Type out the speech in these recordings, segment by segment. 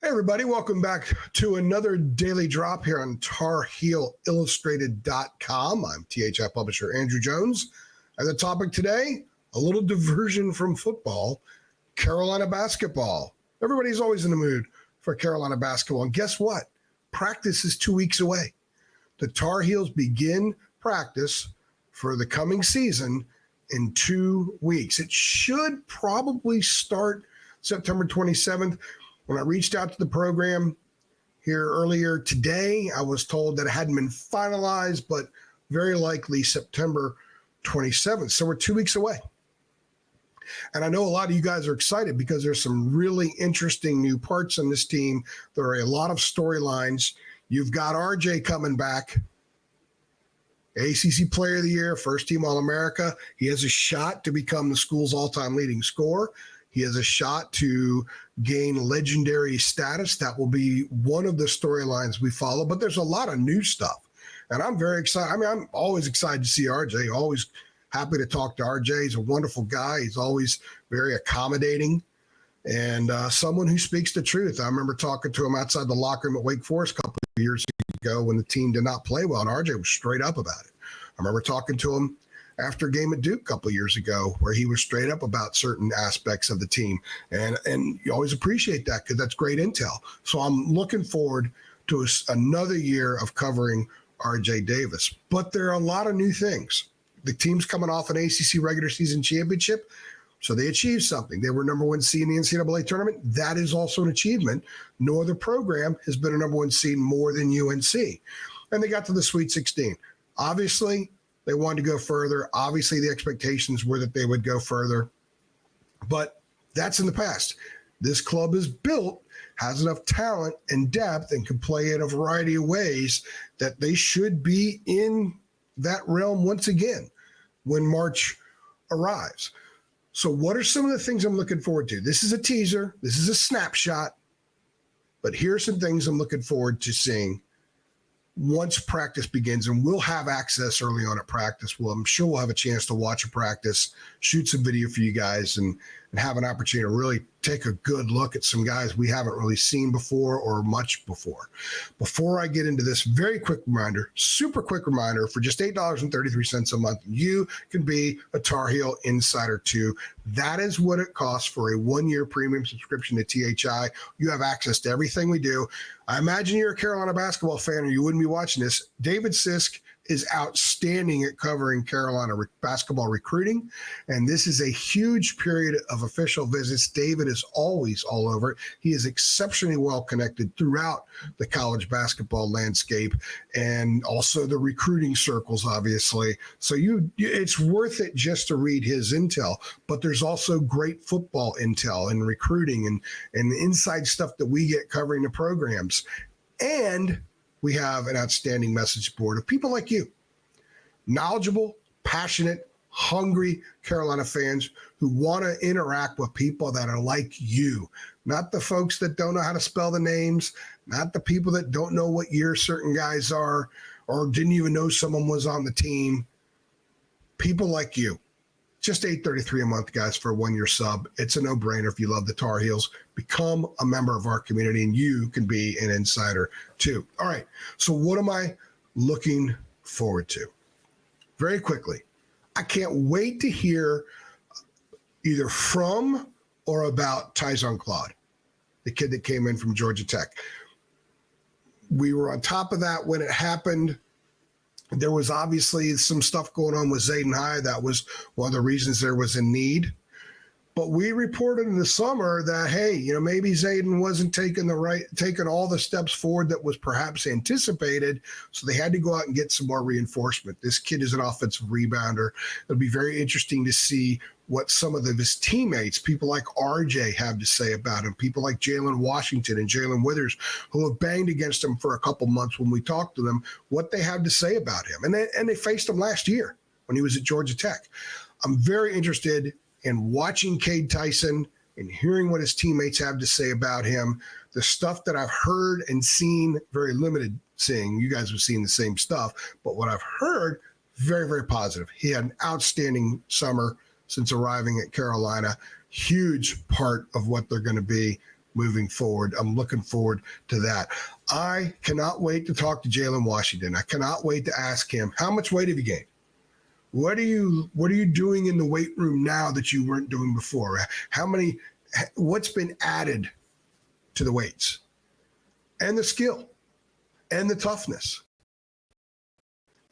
Hey everybody, welcome back to another daily drop here on TarHeelIllustrated.com. I'm THI publisher Andrew Jones. And the topic today, a little diversion from football, Carolina basketball. Everybody's always in the mood for Carolina basketball. And guess what? Practice is 2 weeks away. The Tar Heels begin practice for the coming season in 2 weeks. It should probably start September 27th. When I reached out to the program here earlier today, I was told that it hadn't been finalized, but very likely September 27th. So we're 2 weeks away. And I know a lot of you guys are excited because there's some really interesting new parts on this team. There are a lot of storylines. You've got RJ coming back, ACC Player of the Year, first team All-America. He has a shot to become the school's all-time leading scorer. He has a shot to gain legendary status. That will be one of the storylines we follow. But there's a lot of new stuff. And I'm very excited. I mean, I'm always excited to see RJ. Always happy to talk to RJ. He's a wonderful guy. He's always very accommodating and someone who speaks the truth. I remember talking to him outside the locker room at Wake Forest a couple of years ago when the team did not play well, and RJ was straight up about it. I remember talking to him after a game at Duke a couple of years ago where he was straight up about certain aspects of the team. And you always appreciate that because that's great intel. So I'm looking forward to another year of covering RJ Davis. But there are a lot of new things. The team's coming off an ACC regular season championship, so they achieved something. They were number one seed in the NCAA tournament. That is also an achievement. No other program has been a number one seed more than UNC. And they got to the Sweet 16. Obviously, they wanted to go further. Obviously, the expectations were that they would go further. But that's in the past. This club is built, has enough talent and depth, and can play in a variety of ways that they should be in that realm once again when March arrives. So what are some of the things I'm looking forward to? This is a teaser. This is a snapshot. But here are some things I'm looking forward to seeing once practice begins, and we'll have access early on at practice. Well, I'm sure we'll have a chance to watch a practice, shoot some video for you guys, and have an opportunity to really take a good look at some guys we haven't really seen before or much before. Before I get into this, very quick reminder, super quick reminder, for just $8.33 a month, you can be a Tar Heel Insider too. That is what it costs for a 1-year premium subscription to THI. You have access to everything we do. I imagine you're a Carolina basketball fan or you wouldn't be watching this. David Sisk is outstanding at covering Carolina basketball recruiting, and this is a huge period of official visits. David is always all over it. He is exceptionally well connected throughout the college basketball landscape and also the recruiting circles, obviously. So it's worth it just to read his intel, but there's also great football intel and recruiting and the inside stuff that we get covering the programs. And we have an outstanding message board of people like you, knowledgeable, passionate, hungry Carolina fans who want to interact with people that are like you, not the folks that don't know how to spell the names, not the people that don't know what year certain guys are or didn't even know someone was on the team. People like you. Just $8.33 a month, guys, for a 1-year sub. It's a no-brainer if you love the Tar Heels. Become a member of our community, and you can be an insider too. All right, so what am I looking forward to? Very quickly, I can't wait to hear either from or about Tyson Claude, the kid that came in from Georgia Tech. We were on top of that when it happened. There was obviously some stuff going on with Zayden High. That was one of the reasons there was a need. But we reported in the summer that, hey, maybe Zayden wasn't taking all the steps forward that was perhaps anticipated. So they had to go out and get some more reinforcement. This kid is an offensive rebounder. It'll be very interesting to see what some of his teammates, people like RJ, have to say about him, people like Jalen Washington and Jalen Withers, who have banged against him for a couple months when we talked to them, what they have to say about him. And they faced him last year when he was at Georgia Tech. I'm very interested in watching Cade Tyson and hearing what his teammates have to say about him. The stuff that I've heard and seen, very limited seeing, you guys have seen the same stuff, but what I've heard, very, very positive. He had an outstanding summer since arriving at Carolina. Huge part of what they're going to be moving forward. I'm looking forward to that. I cannot wait to talk to Jalen Washington. I cannot wait to ask him, how much weight have you gained? What are you doing in the weight room now that you weren't doing before? What's been added to the weights and the skill and the toughness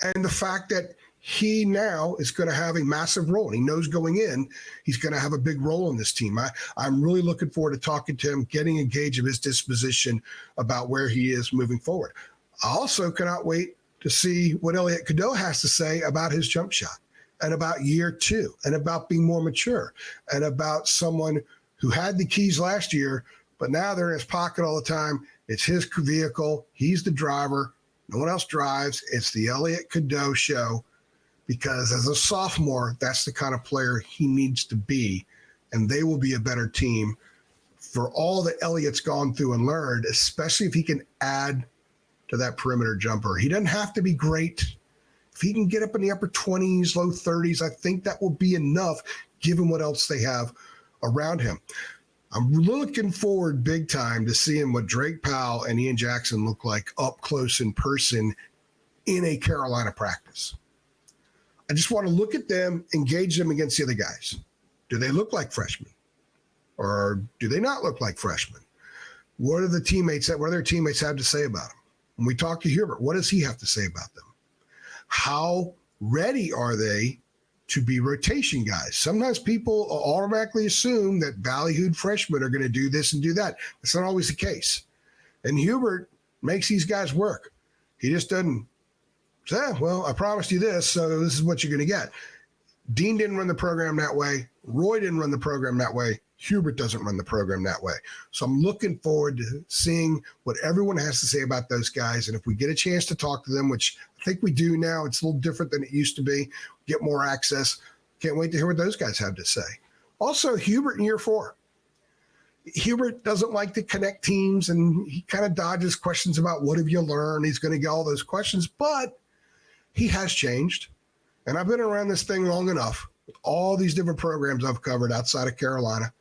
and the fact that he now is going to have a massive role. And he knows going in, he's going to have a big role in this team. I'm really looking forward to talking to him, getting a gauge of his disposition about where he is moving forward. I also cannot wait to see what Elliot Cadeau has to say about his jump shot and about year two and about being more mature and about someone who had the keys last year, but now they're in his pocket all the time. It's his vehicle. He's the driver. No one else drives. It's the Elliot Cadeau show. Because as a sophomore, that's the kind of player he needs to be, and they will be a better team for all that Elliott's gone through and learned, especially if he can add to that perimeter jumper. He doesn't have to be great. If he can get up in the upper 20s, low 30s, I think that will be enough given what else they have around him. I'm looking forward big time to seeing what Drake Powell and Ian Jackson look like up close in person in a Carolina practice. I just want to look at them, engage them against the other guys. Do they look like freshmen? Or do they not look like freshmen? What do their teammates have to say about them? When we talk to Hubert, what does he have to say about them? How ready are they to be rotation guys? Sometimes people automatically assume that ballyhooed freshmen are going to do this and do that. That's not always the case. And Hubert makes these guys work. He just doesn't say, well, I promised you this, so this is what you're going to get. Dean didn't run the program that way. Roy didn't run the program that way. Hubert doesn't run the program that way. So I'm looking forward to seeing what everyone has to say about those guys. And if we get a chance to talk to them, which I think we do now, it's a little different than it used to be, get more access. Can't wait to hear what those guys have to say. Also, Hubert in year 4. Hubert doesn't like to connect teams, and he kind of dodges questions about what have you learned. He's going to get all those questions, but he has changed. And I've been around this thing long enough with all these different programs I've covered outside of Carolina,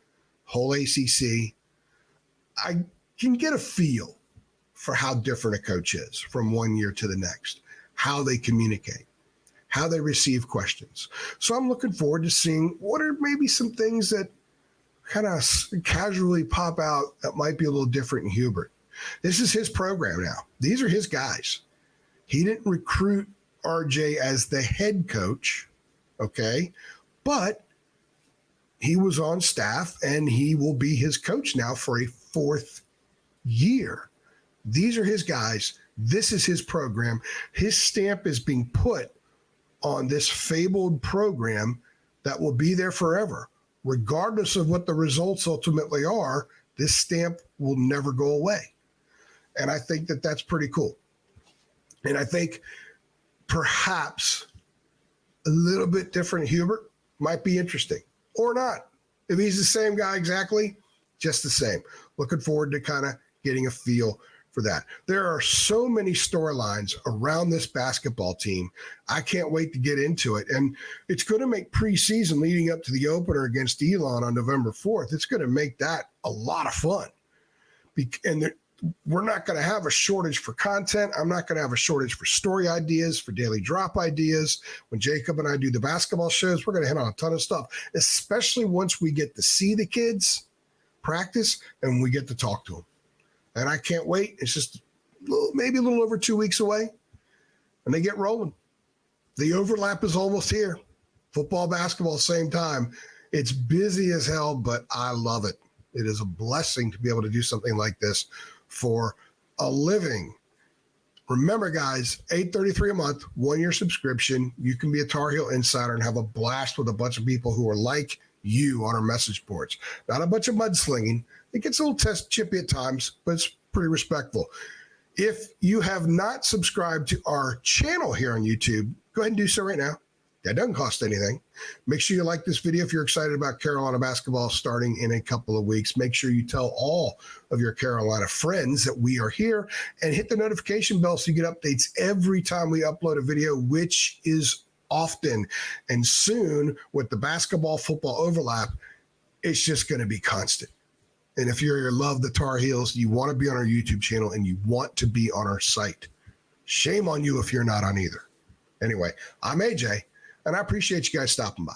whole ACC. I can get a feel for how different a coach is from one year to the next, how they communicate, how they receive questions. So I'm looking forward to seeing what are maybe some things that kind of casually pop out that might be a little different in Hubert. This is his program now. These are his guys. He didn't recruit RJ as the head coach, okay? But he was on staff, and he will be his coach now for a 4th year. These are his guys. This is his program. His stamp is being put on this fabled program that will be there forever. Regardless of what the results ultimately are, this stamp will never go away. And I think that that's pretty cool. And I think perhaps a little bit different Hubert might be interesting or not. If he's the same guy exactly, just the same. Looking forward to kind of getting a feel for that. There are so many storylines around this basketball team. I can't wait to get into it. And it's going to make preseason leading up to the opener against Elon on November 4th. It's going to make that a lot of fun. And we're not going to have a shortage for content. I'm not going to have a shortage for story ideas, for daily drop ideas. When Jacob and I do the basketball shows, we're going to hit on a ton of stuff, especially once we get to see the kids practice and we get to talk to them. And I can't wait. It's just maybe a little over 2 weeks away, and they get rolling. The overlap is almost here. Football, basketball, same time. It's busy as hell, but I love it. It is a blessing to be able to do something like this for a living. Remember, guys, $8.33 a month, 1-year subscription. You can be a Tar Heel insider and have a blast with a bunch of people who are like you on our message boards. Not a bunch of mudslinging. It gets a little test chippy at times, but it's pretty respectful. If you have not subscribed to our channel here on YouTube, go ahead and do so right now. That doesn't cost anything. Make sure you like this video if you're excited about Carolina basketball starting in a couple of weeks. Make sure you tell all of your Carolina friends that we are here, and hit the notification bell so you get updates every time we upload a video, which is often. And soon, with the basketball football overlap, it's just going to be constant. And if you love the Tar Heels, you want to be on our YouTube channel and you want to be on our site. Shame on you if you're not on either. Anyway, I'm AJ, and I appreciate you guys stopping by.